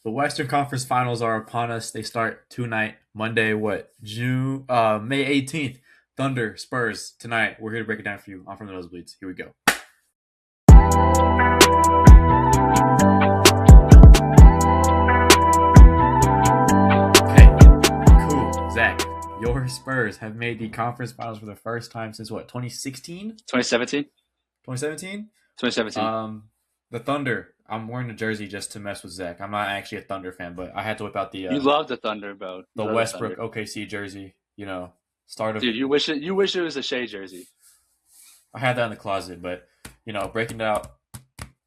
The Western Conference Finals are upon us. They start tonight, Monday, May 18th. Thunder, Spurs, tonight. We're here to break it down for you. I'm from the Nosebleeds. Here we go. Okay, cool. Zach, your Spurs have made the conference finals for the first time since what, 2016? 2017? 2017? 2017. The Thunder. I'm wearing a jersey just to mess with Zach. I'm not actually a Thunder fan, but I had to whip out You love the Thunder, bro. You the love the Westbrook Thunder. OKC jersey. Start of Dude, you wish it was a Shea jersey. I had that in the closet, but breaking it out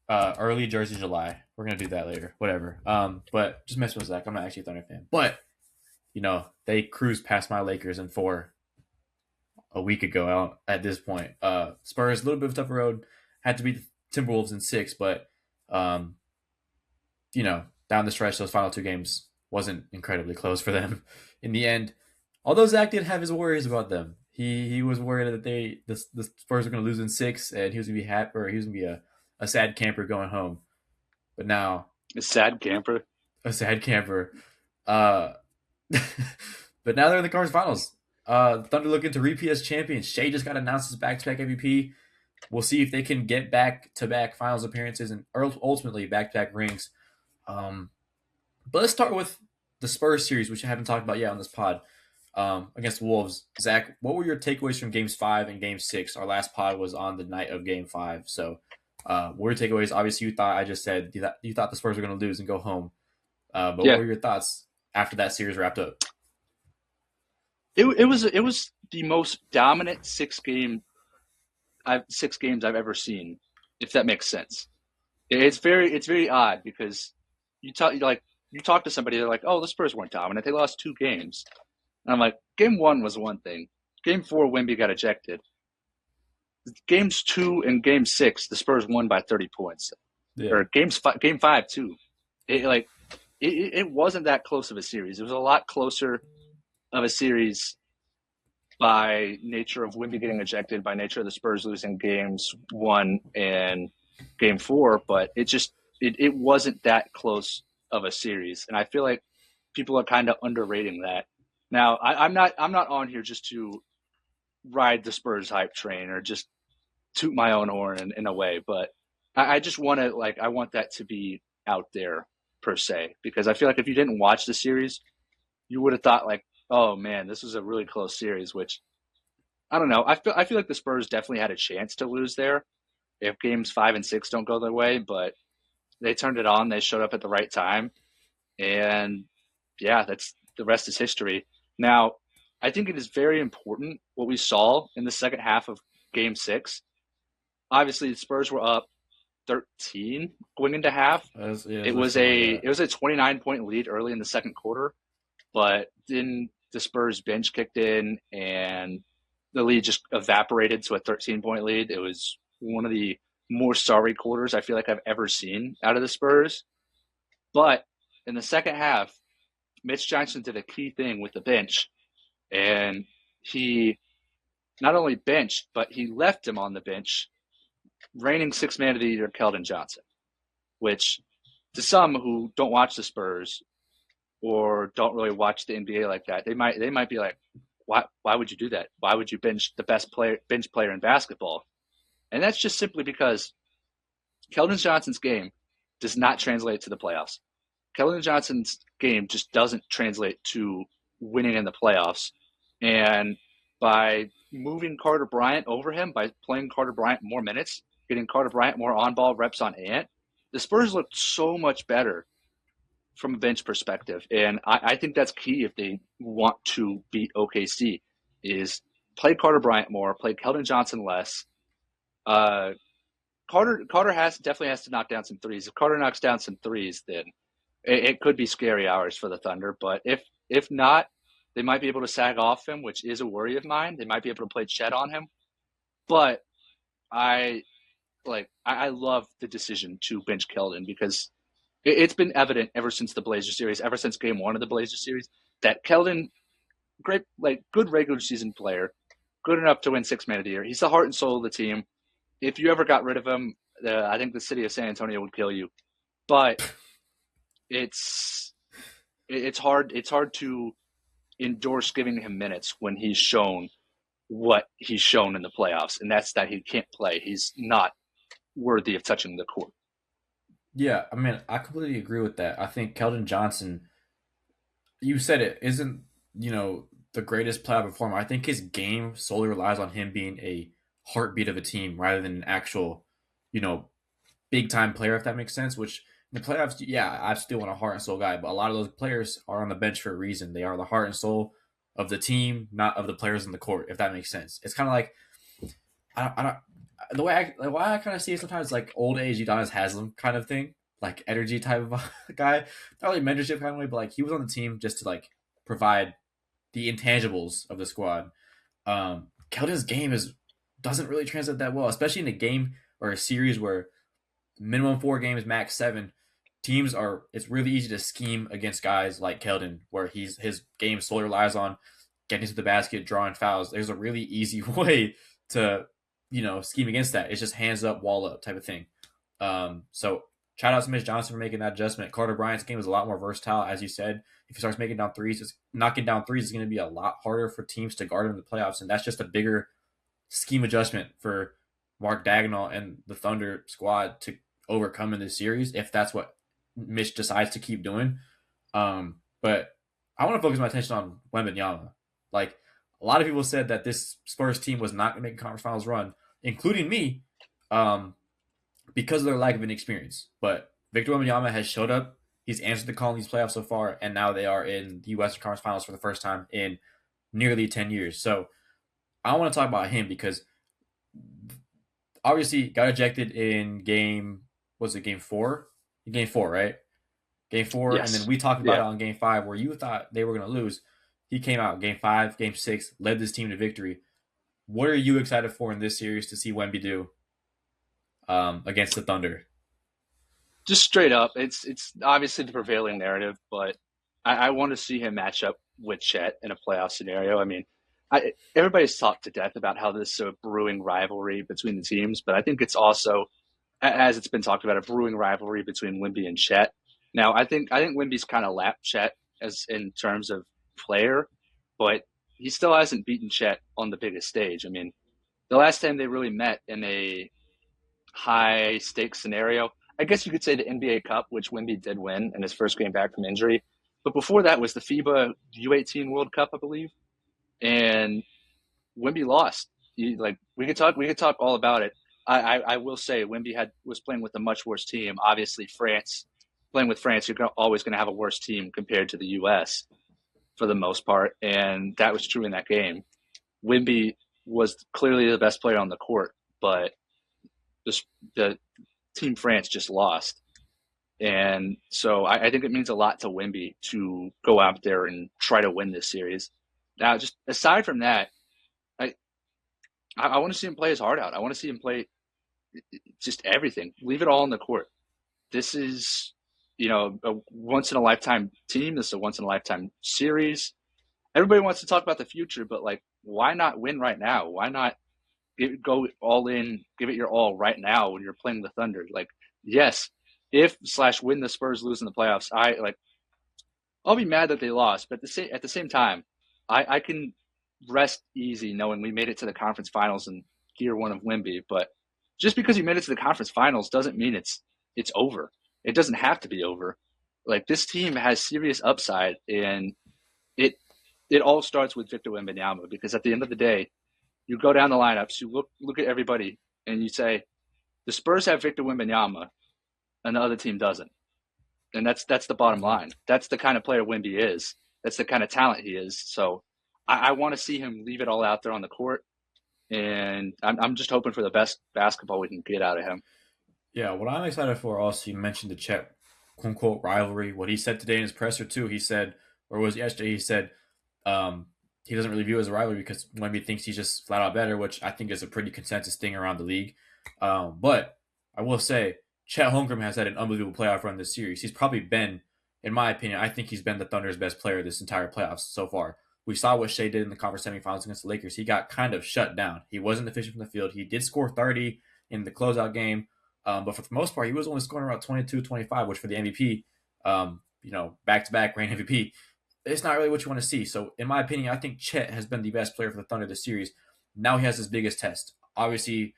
early Jersey July. We're gonna do that later. Whatever. But just mess with Zach. I'm not actually a Thunder fan, but they cruised past my Lakers in 4 a week ago. At this point, Spurs a little bit of a tougher road. Had to beat the Timberwolves in 6, but um, down the stretch, those final 2 games wasn't incredibly close for them in the end. Although Zach did have his worries about them. He was worried that the Spurs were going to lose in 6, and he was going to be happy, or he was going to be a sad camper going home. But now A sad camper. a sad camper. Uh, but now they're in the conference finals. Thunder looking to repeat as champions. Shea just got announced as back-to-back MVP. We'll see if they can get back-to-back finals appearances and ultimately back-to-back rings. But let's start with the Spurs series, which I haven't talked about yet on this pod, against the Wolves. Zach, what were your takeaways from Games 5 and Game 6? Our last pod was on the night of Game 5. So what were your takeaways? Obviously, you thought the Spurs were going to lose and go home. But Yeah. what were your thoughts after that series wrapped up? It was the most dominant 6 games I've ever seen, if that makes sense. It's very odd because you talk to somebody, they're like, oh, the Spurs weren't dominant. They lost 2 games. And I'm like, game 1 was one thing. Game 4, Wemby got ejected. Games 2 and game 6, the Spurs won by 30 points. Yeah. Or game 5 too. It wasn't that close of a series. It was a lot closer of a series by nature of Wemby getting ejected, by nature of the Spurs losing games 1 and game 4, but it wasn't that close of a series. And I feel like people are kind of underrating that. Now, I'm not on here just to ride the Spurs hype train or just toot my own horn in a way, but I just want to I want that to be out there per se, because I feel like if you didn't watch the series, you would have thought oh man, this was a really close series, which I don't know. I feel like the Spurs definitely had a chance to lose there if games 5 and 6 don't go their way, but they turned it on. They showed up at the right time, and yeah, that's the rest is history. Now, I think it is very important what we saw in the second half of Game 6. Obviously, the Spurs were up 13 going into half. It was a 29-point lead early in the second quarter, but then the Spurs bench kicked in and the lead just evaporated to a 13-point lead. It was one of the more sorry quarters I feel like I've ever seen out of the Spurs. But in the second half, Mitch Johnson did a key thing with the bench, and he not only benched, but he left him on the bench, reigning 6th man of the year, Keldon Johnson, which to some who don't watch the Spurs or don't really watch the NBA like that, they might be like, why would you do that? Why would you bench the bench player in basketball? And that's just simply because Keldon Johnson's game does not translate to the playoffs. Keldon Johnson's game just doesn't translate to winning in the playoffs. And by moving Carter Bryant over him, by playing Carter Bryant more minutes, getting Carter Bryant more on-ball reps on Ant, the Spurs looked so much better from a bench perspective. And I think that's key if they want to beat OKC, is play Carter Bryant more, play Keldon Johnson less. Carter definitely has to knock down some threes. If Carter knocks down some threes, then it could be scary hours for the Thunder. But if not, they might be able to sag off him, which is a worry of mine. They might be able to play Chet on him. But I love the decision to bench Keldon, because it's been evident ever since the Blazers series, ever since game 1 of the Blazers series, that Keldon, great, good regular season player, good enough to win 6th man of the year. He's the heart and soul of the team. If you ever got rid of him, I think the city of San Antonio would kill you. But it's it's hard to endorse giving him minutes when he's shown what he's shown in the playoffs, and that's that he can't play. He's not worthy of touching the court. Yeah, I mean, I completely agree with that. I think Keldon Johnson, you said it, isn't, the greatest playoff performer. I think his game solely relies on him being a heartbeat of a team rather than an actual, you know, big time player, if that makes sense. Which in the playoffs, yeah, I still want a heart and soul guy, but a lot of those players are on the bench for a reason. They are the heart and soul of the team, not of the players in the court, if that makes sense. It's kind of like I don't the way I kind of see it sometimes like old age Udonis Haslam kind of thing, like energy type of guy, not really mentorship kind of way, but like he was on the team just to like provide the intangibles of the squad. Keldon's game is doesn't really translate that well, especially in a game or a series where minimum 4 games, max 7. Teams are it's really easy to scheme against guys like Keldon, where his game solely relies on getting to the basket, drawing fouls. There's a really easy way to scheme against that. It's just hands up, wall up type of thing. So shout out to Mitch Johnson for making that adjustment. Carter Bryant's game is a lot more versatile, as you said. If he starts knocking down threes is going to be a lot harder for teams to guard him in the playoffs, and that's just a bigger scheme adjustment for Mark Dagnall and the Thunder squad to overcome in this series if that's what Mitch decides to keep doing. But I want to focus my attention on Wembanyama. Like a lot of people said that this Spurs team was not going to make a conference finals run, including me, because of their lack of inexperience. But Victor Wembanyama has showed up. He's answered the call in these playoffs so far, and now they are in the Western Conference Finals for the first time in nearly 10 years. So I want to talk about him because obviously got ejected in game 4? In game 4, right? Game 4, yes. And then we talked about it on game 5 where you thought they were going to lose. He came out game 5, game 6, led this team to victory. What are you excited for in this series to see Wemby do against the Thunder? Just straight up, it's obviously the prevailing narrative, but I want to see him match up with Chet in a playoff scenario. I mean, everybody's talked to death about how this is a brewing rivalry between the teams, but I think it's also, as it's been talked about, a brewing rivalry between Wemby and Chet. Now, I think Wemby's kind of lapped Chet as in terms of player, but he still hasn't beaten Chet on the biggest stage. I mean, the last time they really met in a high stakes scenario, I guess you could say the NBA Cup, which Wemby did win in his first game back from injury. But before that was the FIBA U18 World Cup, I believe, and Wemby lost. We could talk all about it. I will say Wemby was playing with a much worse team. Obviously, playing with France, you're always going to have a worse team compared to the U.S. for the most part, and that was true in that game. Wemby was clearly the best player on the court, but the Team France just lost. And so I think it means a lot to Wemby to go out there and try to win this series. Now, just aside from that, I want to see him play his heart out. I want to see him play just everything. Leave it all on the court. This is, a once-in-a-lifetime team. This is a once-in-a-lifetime series. Everybody wants to talk about the future, but, why not win right now? Why not go all in, give it your all right now when you're playing the Thunder? Yes, when the Spurs lose in the playoffs, I'll be mad that they lost, but at the same time, I can rest easy knowing we made it to the conference finals in year 1 of Wemby. But just because you made it to the conference finals doesn't mean it's over. It doesn't have to be over. This team has serious upside, and it all starts with Victor Wembanyama, because at the end of the day, you go down the lineups, you look at everybody, and you say, the Spurs have Victor Wembanyama, and the other team doesn't. And that's the bottom line. That's the kind of player Wemby is. That's the kind of talent he is. So I want to see him leave it all out there on the court, and I'm just hoping for the best basketball we can get out of him. Yeah, what I'm excited for also, you mentioned the Chet quote-unquote rivalry. What he said today in his presser too, he said, or was yesterday, he said he doesn't really view it as a rivalry because Wemby thinks he's just flat out better, which I think is a pretty consensus thing around the league. But I will say, Chet Holmgren has had an unbelievable playoff run this series. He's probably been, in my opinion, I think he's been the Thunder's best player this entire playoffs so far. We saw what Shea did in the conference semifinals against the Lakers. He got kind of shut down. He wasn't efficient from the field. He did score 30 in the closeout game, but for the most part, he was only scoring around 22, 25, which for the MVP back-to-back reign MVP. It's not really what you want to see. So, in my opinion, I think Chet has been the best player for the Thunder this series. Now he has his biggest test. Obviously,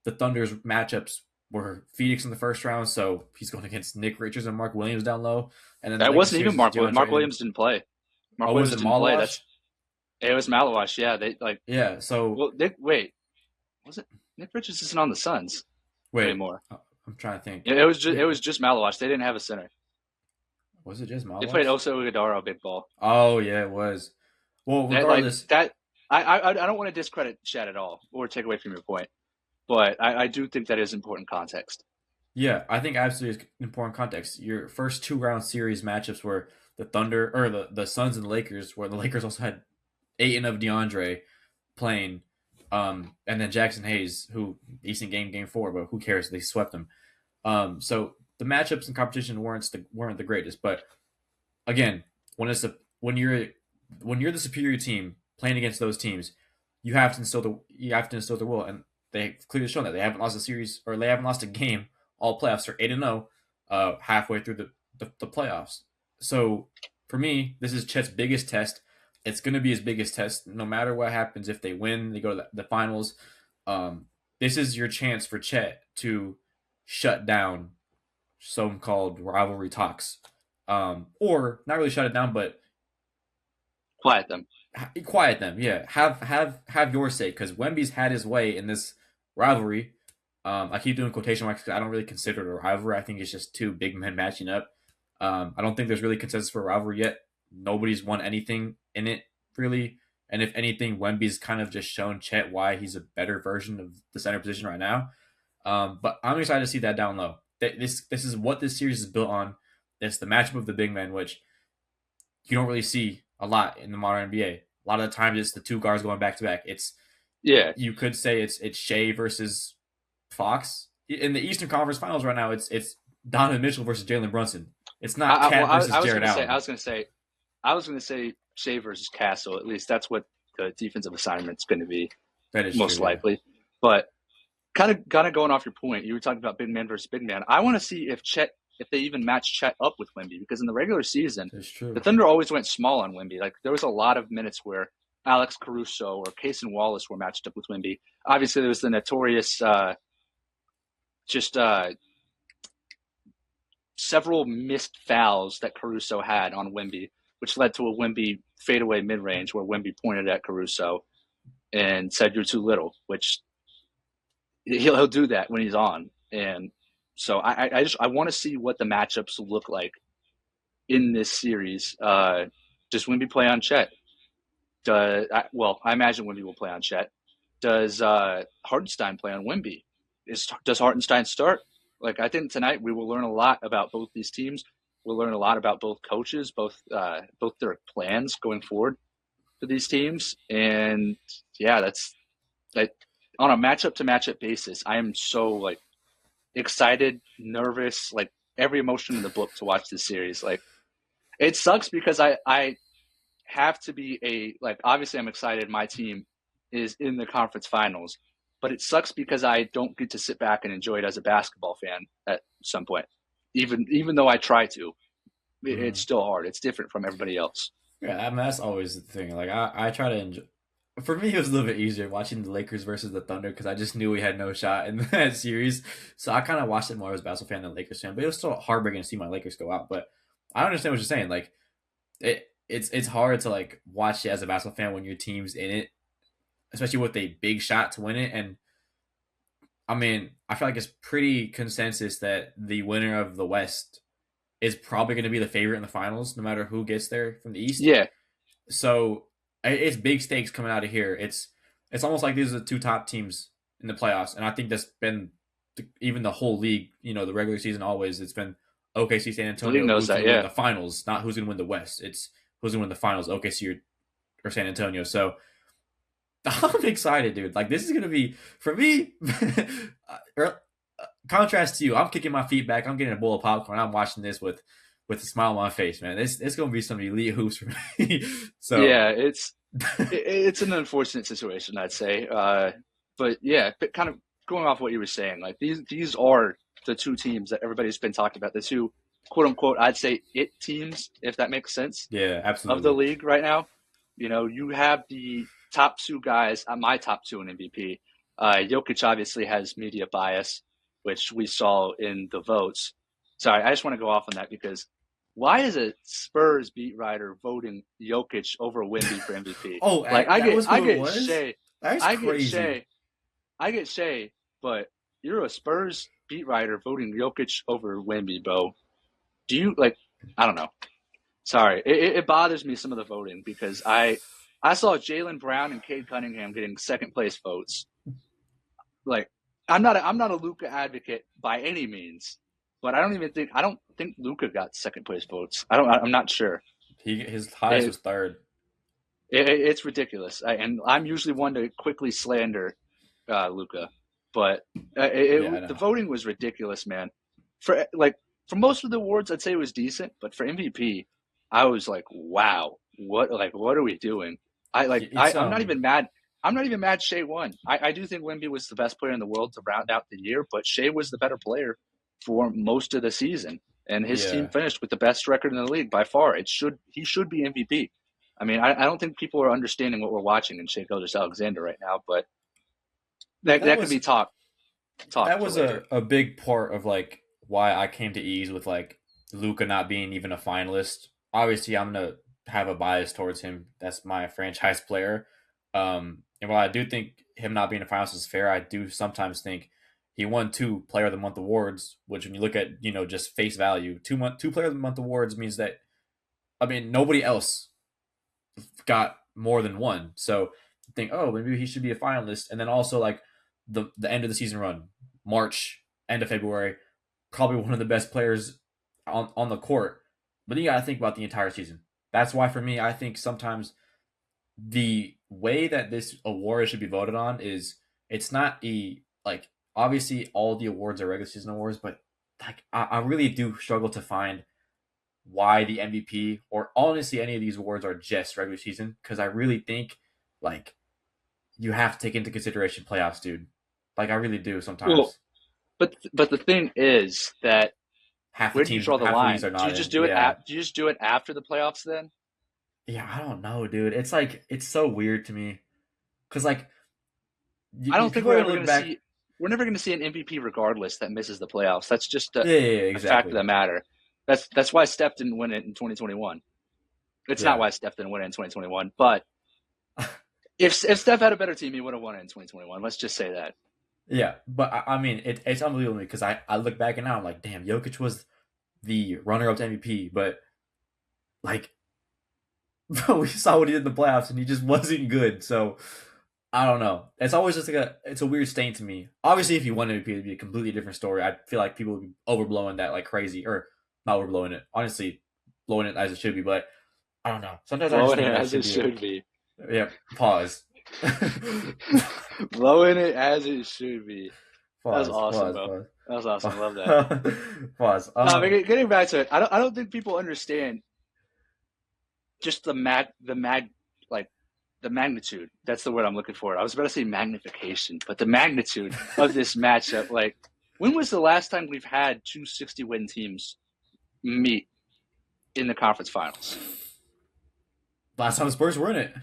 the Thunder's matchups were Phoenix in the first round, so he's going against Nick Richards and Mark Williams down low. And then That wasn't even Mark Williams. Mark Williams didn't play. Mark Williams didn't play. It was Malawash. Yeah, Yeah. So was it Nick Richards isn't on the Suns anymore? I'm trying to think. Yeah, it was just Malawash. They didn't have a center. Was it just Malawash? They played Oso Ighodaro big ball. Oh yeah, it was. Well, regardless, I don't want to discredit Chet at all or take away from your point, but I do think that is important context. Yeah, I think absolutely is important context. Your first 2-round series matchups were the Thunder or the Suns and the Lakers, where the Lakers also had Ayton of DeAndre playing, and then Jackson Hayes, who decent game 4, but who cares? They swept him. So the matchups and competition weren't the greatest, but again, when you're the superior team playing against those teams, you have to instill the will, and they've clearly shown that they haven't lost a series or they haven't lost a game all playoffs. They're 8-0 halfway through the playoffs. So for me, this is Chet's biggest test. It's going to be his biggest test, no matter what happens. If they win, they go to the finals. This is your chance for Chet to shut down so-called rivalry talks, or not really shut it down, but quiet them. Quiet them, yeah. Have your say, because Wemby's had his way in this rivalry. I keep doing quotation marks because I don't really consider it a rivalry. I think it's just two big men matching up. I don't think there's really consensus for a rivalry yet. Nobody's won anything in it, really. And if anything, Wemby's kind of just shown Chet why he's a better version of the center position right now. But I'm excited to see that down low. This is what this series is built on. It's the matchup of the big men, which you don't really see a lot in the modern NBA. A lot of the times it's the two guards going back to back. You could say it's Shea versus Fox. In the Eastern Conference Finals right now, it's Donovan Mitchell versus Jalen Brunson. It's not Cat versus Jared Allen. I was going to say Shea versus Castle. At least that's what the defensive assignment's going to be. That is most true, likely. Yeah. But kind of going off your point, you were talking about big man versus big man. I want to see if they even match Chet up with Wemby, because in the regular season, the Thunder always went small on Wemby. Like, there was a lot of minutes where Alex Caruso or Cason Wallace were matched up with Wemby. Obviously, there was the notorious several missed fouls that Caruso had on Wemby, which led to a Wemby fadeaway mid-range where Wemby pointed at Caruso and said, "You're too little," which he'll do that when he's on. And so I want to see what the matchups look like in this series. Does Wemby play on Chet? I imagine Wemby will play on Chet. Does Hartenstein play on Wemby? Does Hartenstein start? Like, I think tonight we will learn a lot about both these teams. We'll learn a lot about both coaches, both their plans going forward for these teams. And yeah, that's on a matchup to matchup basis. I am so excited, nervous, every emotion in the book to watch this series. It sucks because I have to be obviously I'm excited my team is in the conference finals, but it sucks because I don't get to sit back and enjoy it as a basketball fan at some point. Even though I try to, it's still hard. It's different from everybody else. Yeah, I mean, that's always the thing. I try to enjoy. For me, it was a little bit easier watching the Lakers versus the Thunder because I just knew we had no shot in that series. So I kind of watched it more as a basketball fan than a Lakers fan. But it was still heartbreaking to see my Lakers go out. But I understand what you're saying. It's hard to watch it as a basketball fan when your team's in it, especially with a big shot to win it. And I mean, I feel like it's pretty consensus that the winner of the West is probably going to be the favorite in the finals, no matter who gets there from the East. Yeah. So it's big stakes coming out of here. It's almost like these are the two top teams in the playoffs, and I think that's been even the whole league. The regular season always it's been OKC, San Antonio. Knows that, yeah. Win the finals, not who's going to win the West. It's who's going to win the finals, OKC or San Antonio. So I'm excited, dude. This is going to be for me. Contrast to you, I'm kicking my feet back. I'm getting a bowl of popcorn. I'm watching this with a smile on my face, man. It's going to be some elite hoops for me. So yeah, it's an unfortunate situation, I'd say. But yeah, kind of going off what you were saying, these are the two teams that everybody's been talking about. The two quote unquote, I'd say it teams, if that makes sense, Yeah, of the absolutely. league right now. You have the top two guys, my top two in MVP. Jokic obviously has media bias, which we saw in the votes. Sorry, I just want to go off on that because why is a Spurs beat writer voting Jokic over Wemby for MVP? Oh, Like I that get, was I who it get was? Shea, That's I get crazy. Shea, I get Shea, but you're a Spurs beat writer voting Jokic over Wemby, bro. Do you like? I don't know. Sorry, it bothers me some of the voting because I saw Jaylen Brown and Cade Cunningham getting second place votes. Like I'm not a Luka advocate by any means, but I don't think Luka got second place votes. I'm not sure. His highest It, was third. it's ridiculous, and I'm usually one to quickly slander Luka, but Yeah, I the know. voting was ridiculous, man. For most of the awards, I'd say it was decent, but for MVP, I was like, wow, what are we doing? It's I'm not even mad. I'm not even mad Shea won. I do think Wemby was the best player in the world to round out the year, but Shea was the better player for most of the season, and his team yeah. finished with the best record in the league by far. He should be MVP. I mean, I don't think people are understanding what we're watching in Shea Gilgeous-Alexander right now, but That that could be was talk that for was later. a big part of like why I came to ease with like Luca not being even a finalist. Obviously, I'm gonna have a bias towards him. That's my franchise player. And while I do think him not being a finalist is fair, I do sometimes think he won two Player of the Month awards. Which, when you look at just face value, two Player of the Month awards means that nobody else got more than one. So think, oh, maybe he should be a finalist. And then also like the end of the season run, March, end of February, probably one of the best players on the court. But then you got to think about the entire season. That's why for me, I think sometimes the way that this award should be voted on is it's not like obviously all the awards are regular season awards, but like I really do struggle to find why the MVP or honestly any of these awards are just regular season because I really think like you have to take into consideration playoffs, dude. Like I really do Well, sometimes. but the thing is that where do you draw the Half the leagues line? are not in. Yeah, Do you just do it after the playoffs then? yeah. I don't know, dude. It's like it's so weird to me because like I don't think people are gonna look back. we're never going to see an MVP regardless that misses the playoffs. That's just Yeah, a fact of exactly. the matter. That's why Steph didn't win it in 2021. It's not Yeah, why Steph didn't win it in 2021, but if Steph had a better team, he would have won it in 2021. Let's just say that. yeah. But I mean, it's unbelievable because I look back and now I'm like, damn, Jokic was the runner up to MVP, but like we saw what he did in the playoffs and he just wasn't good. So I don't know. It's always just like it's a weird stain to me. Obviously, if you won MVP, it'd be a completely different story. I feel like people would be overblowing that like crazy, or not overblowing it. Honestly, blowing it as it should be. But I don't know. Sometimes I just Blowing think it that as should it be a should be. yeah. Pause. Blowing it as it should be. That was Pause. awesome, Pause. bro. Pause. That was awesome. Love that. Pause. Pause. No, but getting back to it, I don't think people understand just like the magnitude. That's the word I'm looking for. I was about to say magnification, but the magnitude of this matchup. Like, when was the last time we've had two 60-win teams meet in the conference finals? Last time the Spurs were in it.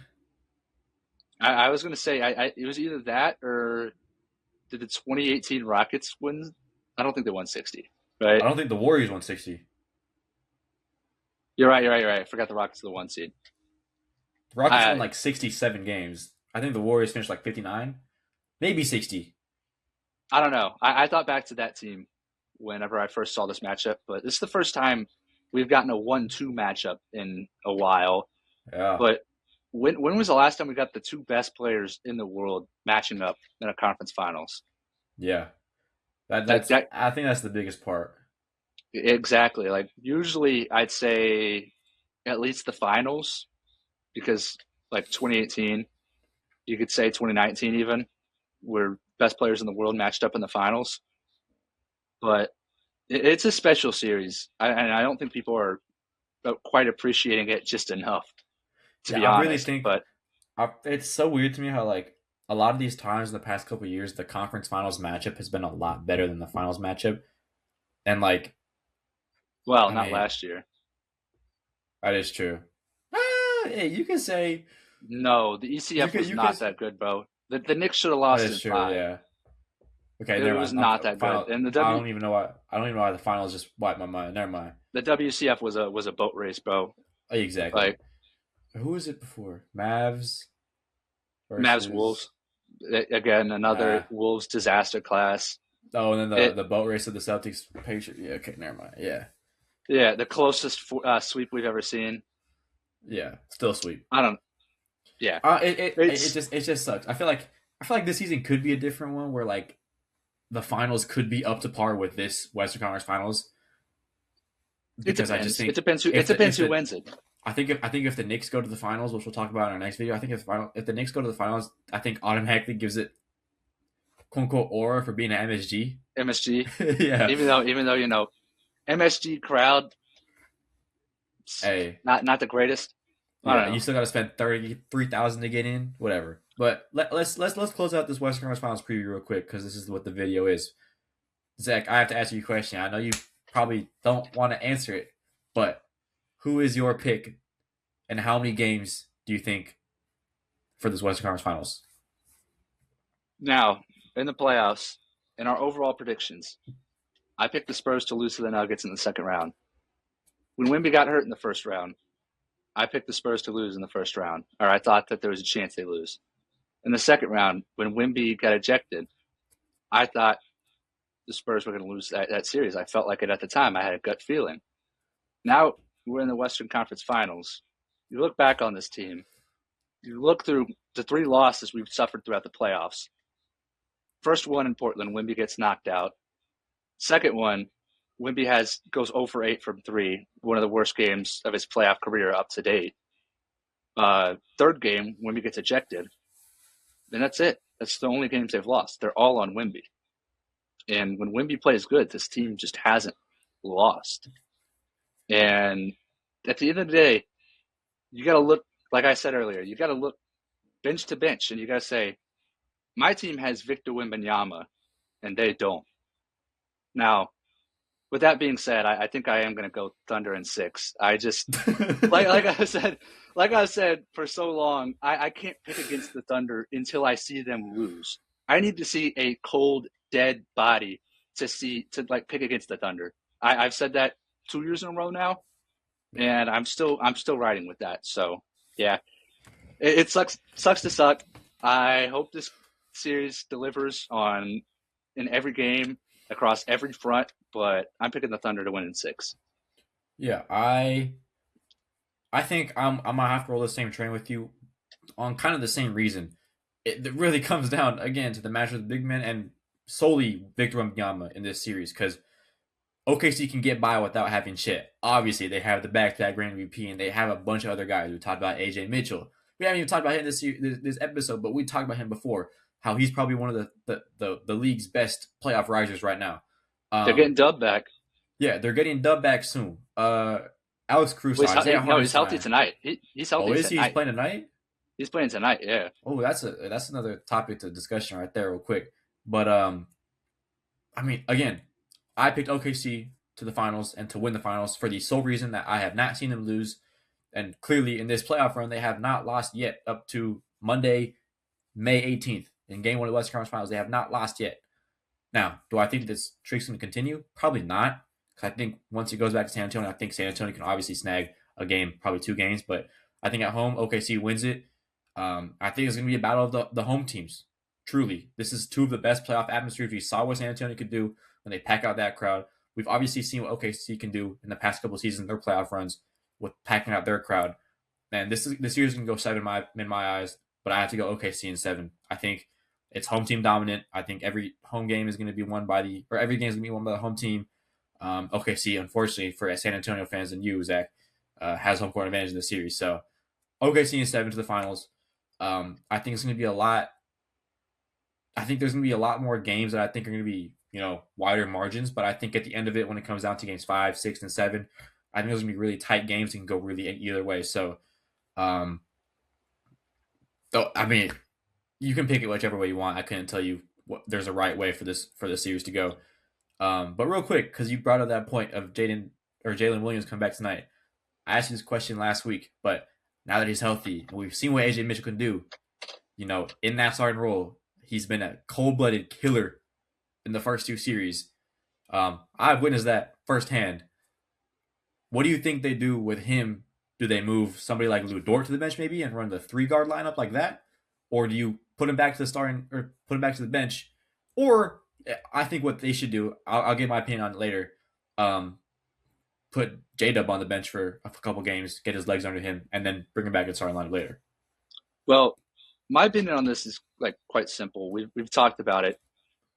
I was going to say it was either that or did the 2018 Rockets win? I don't think they won 60, I right? don't think the Warriors won 60. You're right. You're right. You're right. I forgot the Rockets are the one seed. The Rockets won I like 67 games. I think the Warriors finished like 59, maybe 60. I don't know. I thought back to that team whenever I first saw this matchup, but this is the first time we've gotten a 1-2 matchup in a while. Yeah. But when was the last time we got the two best players in the world matching up in a conference finals? Yeah. Like That's that I think that's the biggest part. exactly. Like usually I'd say at least the finals because like 2018, you could say 2019 even, where best players in the world matched up in the finals. But it's a special series, and I don't think people are quite appreciating it just enough, to Yeah, be I really honest. think But it's so weird to me how like a lot of these times in the past couple of years the conference finals matchup has been a lot better than the finals matchup. And like Well, I not mean, last year. that is true. Hey, you can say No, the ECF was you could. not that good, bro. The Knicks should have That lost is in true. five. Yeah. Okay, It never was mind. not that good. Final. And I don't even know why. I don't even know why the finals just wiped my mind. Never mind. the WCF was a boat race, bro. Exactly. Like Who was it before? Mavs Mavs versus. Wolves. Again, another Uh, Wolves disaster class. oh, and then It the boat race of the Celtics. Patriots. Yeah. Okay. Never mind. Yeah. Yeah, the closest sweep we've ever seen. Yeah. Still sweet. I don't. Yeah, It it's just sucks. I feel like this season could be a different one where like the finals could be up to par with this Western Conference Finals it because I just depends. It think depends who wins it. I think if the Knicks go to the finals, which we'll talk about in our next video, I think if the Knicks go to the finals, I think automatically gives it quote unquote aura for being an MSG. MSG, Yeah. even though MSG crowd, Hey. not the greatest. I don't Yeah, you know. still got to spend 33,000 to get in, whatever. But let's close out this Western Conference Finals preview real quick because this is what the video is. Zach, I have to ask you a question. I know you probably don't want to answer it, but who is your pick, and how many games do you think for this Western Conference Finals? Now in the playoffs, in our overall predictions, I picked the Spurs to lose to the Nuggets in the second round. When Wemby got hurt in the first round, I picked the Spurs to lose in the first round, or I thought that there was a chance they lose. In the second round, when Wemby got ejected, I thought the Spurs were going to lose that series. I felt like it at the time. I had a gut feeling. Now we're in the Western Conference Finals. You look back on this team, you look through the three losses we've suffered throughout the playoffs. First one in Portland, Wemby gets knocked out. Second one, Wemby goes 0 for 8 from 3, one of the worst games of his playoff career up to date. Third game, Wemby gets ejected. And that's it. That's the only games they've lost. They're all on Wemby. And when Wemby plays good, this team just hasn't lost. And at the end of the day, you got to look, like I said earlier, you got to look bench to bench, and you got to say, my team has Victor Wembanyama, and they don't. Now, with that being said, I think I am going to go Thunder in 6. I just like I said for so long, I can't pick against the Thunder until I see them lose. I need to see a cold, dead body to like pick against the Thunder. I've said that 2 years in a row now, and I'm still riding with that. So yeah, it sucks to suck. I hope this series delivers on in every game across every front, but I'm picking the Thunder to win in 6. Yeah, I think I'm gonna have to roll the same train with you on kind of the same reason. It really comes down again to the match with the big men and solely Victor Wembanyama in this series because OKC can get by without having shit. Obviously, they have the back-to-back Grand MVP and they have a bunch of other guys. We talked about AJ Mitchell. We haven't even talked about him this episode, but we talked about him before. How he's probably one of the league's best playoff risers right now. They're getting Dub back. Yeah, they're getting Dub back soon. Alex Cruz, Well, Isaiah he's healthy Hartenstein. tonight. He's healthy Oh, is he? He's tonight. playing tonight? He's playing tonight. Yeah. Oh, that's another topic to discussion right there, real quick. But I mean, again, I picked OKC to the finals and to win the finals for the sole reason that I have not seen them lose, and clearly in this playoff run they have not lost yet up to Monday, May 18th in Game 1 of the Western Conference Finals. They have not lost yet. Now, do I think this streak's going to continue? Probably not. Because I think once it goes back to San Antonio, I think San Antonio can obviously snag a game, probably 2 games. But I think at home, OKC wins it. I think it's going to be a battle of the home teams. Truly, this is 2 of the best playoff atmospheres. We saw what San Antonio could do when they pack out that crowd. We've obviously seen what OKC can do in the past couple of seasons, their playoff runs with packing out their crowd. And this year's going to go 7 in my eyes, but I have to go OKC in 7. I think it's home team dominant. I think every home game is going to be won every game is going to be won by the home team. OKC, unfortunately for San Antonio fans and you, Zach, has home court advantage in the series. So OKC in 7 to the finals. I think it's going to be a lot. I think there's going to be a lot more games that I think are going to be, wider margins. But I think at the end of it, when it comes down to games 5, 6, and 7, I think there's going to be really tight games that can go really either way. So, I mean, you can pick it whichever way you want. I couldn't tell you there's a right way for this series to go. But real quick, because you brought up that point of Jaden or Jalen Williams come back tonight? I asked you this question last week, but now that he's healthy, we've seen what AJ Mitchell can do. In that starting role, he's been a cold-blooded killer in the first two series. I've witnessed that firsthand. What do you think they do with him? Do they move somebody like Lou Dort to the bench maybe and run the 3-guard lineup like that? Or do you put him back to the starting or put him back to the bench? Or I think what they should do, I'll give my opinion on it later. Put J-Dub on the bench for a couple games, get his legs under him, and then bring him back to the starting lineup later. Well, my opinion on this is quite simple. We've talked about it.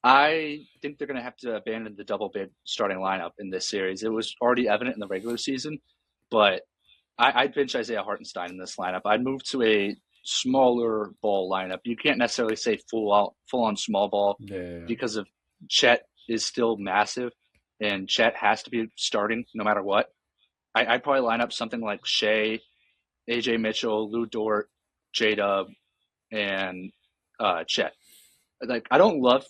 I think they're going to have to abandon the double big starting lineup in this series. It was already evident in the regular season, but I'd bench Isaiah Hartenstein in this lineup. I'd move to a smaller ball lineup. You can't necessarily say full on small ball because of Chet is still massive, and Chet has to be starting no matter what. I'd probably line up something like Shea, AJ Mitchell, Lou Dort, J-Dub, and Chet. I don't love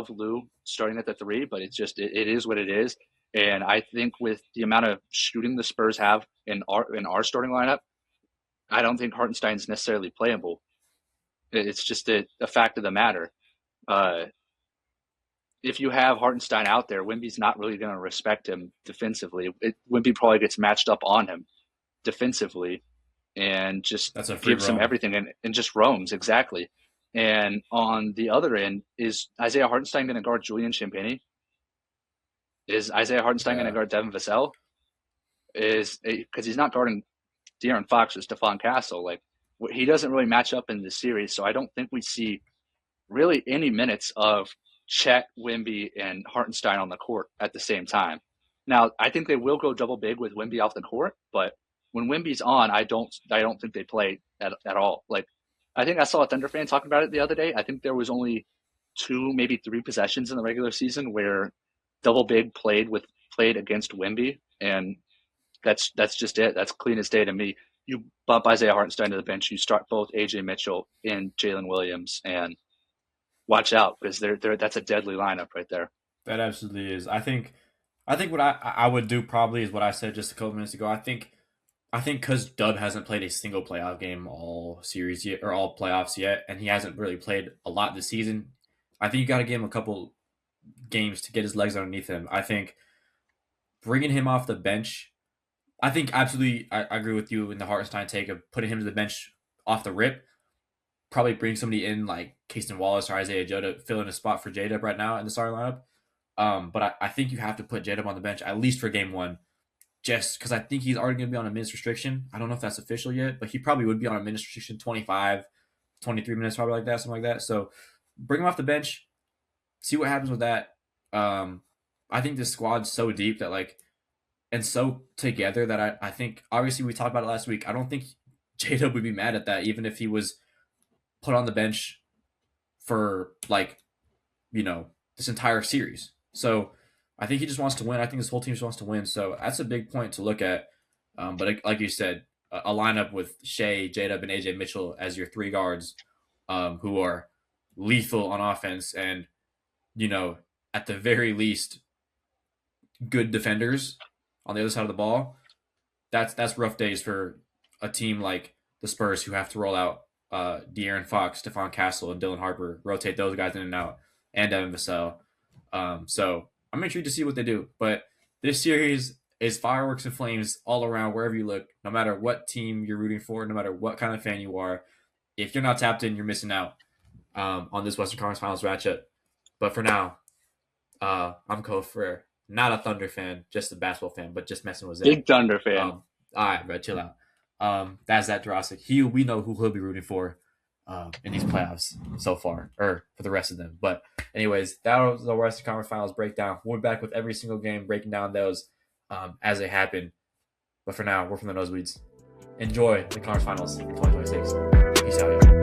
Lou starting at the 3, but it's just it is what it is. And I think with the amount of shooting the Spurs have in our starting lineup, I don't think Hartenstein's necessarily playable. It's just a fact of the matter. If you have Hartenstein out there, Wemby's not really going to respect him defensively. Wemby probably gets matched up on him defensively and just gives him everything and just roams, exactly. And on the other end, is Isaiah Hartenstein going to guard Julian Champagnie? Is Isaiah Hartenstein going to guard Devin Vassell? Because he's not guarding De'Aaron Fox or Stephon Castle. He doesn't really match up in this series, so I don't think we see really any minutes of Chet, Wemby, and Hartenstein on the court at the same time. Now, I think they will go double big with Wemby off the court, but when Wemby's on, I don't think they play at all. I think I saw a Thunder fan talking about it the other day. I think there was only 2, maybe 3 possessions in the regular season where double big played against Wemby, and that's just it. That's clean as day to me. You bump Isaiah Hartenstein to the bench. You start both AJ Mitchell and Jalen Williams, and watch out because that's a deadly lineup right there. That absolutely is. I think what I would do probably is what I said just a couple minutes ago. I think because Dub hasn't played a single playoff game all series yet or all playoffs yet, and he hasn't really played a lot this season, I think you got to give him a couple games to get his legs underneath him. I think bringing him off the bench, I think absolutely I agree with you in the Hartenstein take of putting him to the bench off the rip. Probably bring somebody in like Caston Wallace or Isaiah Joe to fill in a spot for J-Dub right now in the starting lineup. But I think you have to put J-Dub on the bench at least for game 1. Just because I think he's already going to be on a minutes restriction. I don't know if that's official yet, but he probably would be on a minutes restriction 25, 23 minutes, probably like that, something like that. So bring him off the bench, see what happens with that. I think this squad's so deep that and so together that I think, obviously we talked about it last week. I don't think J-Dub would be mad at that, even if he was put on the bench for this entire series. So I think he just wants to win. I think this whole team just wants to win. So that's a big point to look at. But like you said, a lineup with Shea, J-Dub, and AJ Mitchell as your 3 guards who are lethal on offense and, at the very least, good defenders on the other side of the ball. That's rough days for a team like the Spurs who have to roll out De'Aaron Fox, Stephon Castle, and Dylan Harper, rotate those guys in and out, and Devin Vassell. So I'm intrigued to see what they do. But this series is fireworks and flames all around wherever you look, no matter what team you're rooting for, no matter what kind of fan you are. If you're not tapped in, you're missing out on this Western Conference Finals matchup. But for now, I'm Cole for not a Thunder fan, just a basketball fan, but just messing with Zach. Big Thunder fan. All right, bro, chill out. That's Zach Jurassic. We know who he'll be rooting for in these playoffs so far, or for the rest of them. But anyways, that was the Western Conference Finals breakdown. We'll be back with every single game, breaking down those as they happen. But for now, we're from the Nosebleeds. Enjoy the Conference Finals 2026. Peace out, y'all.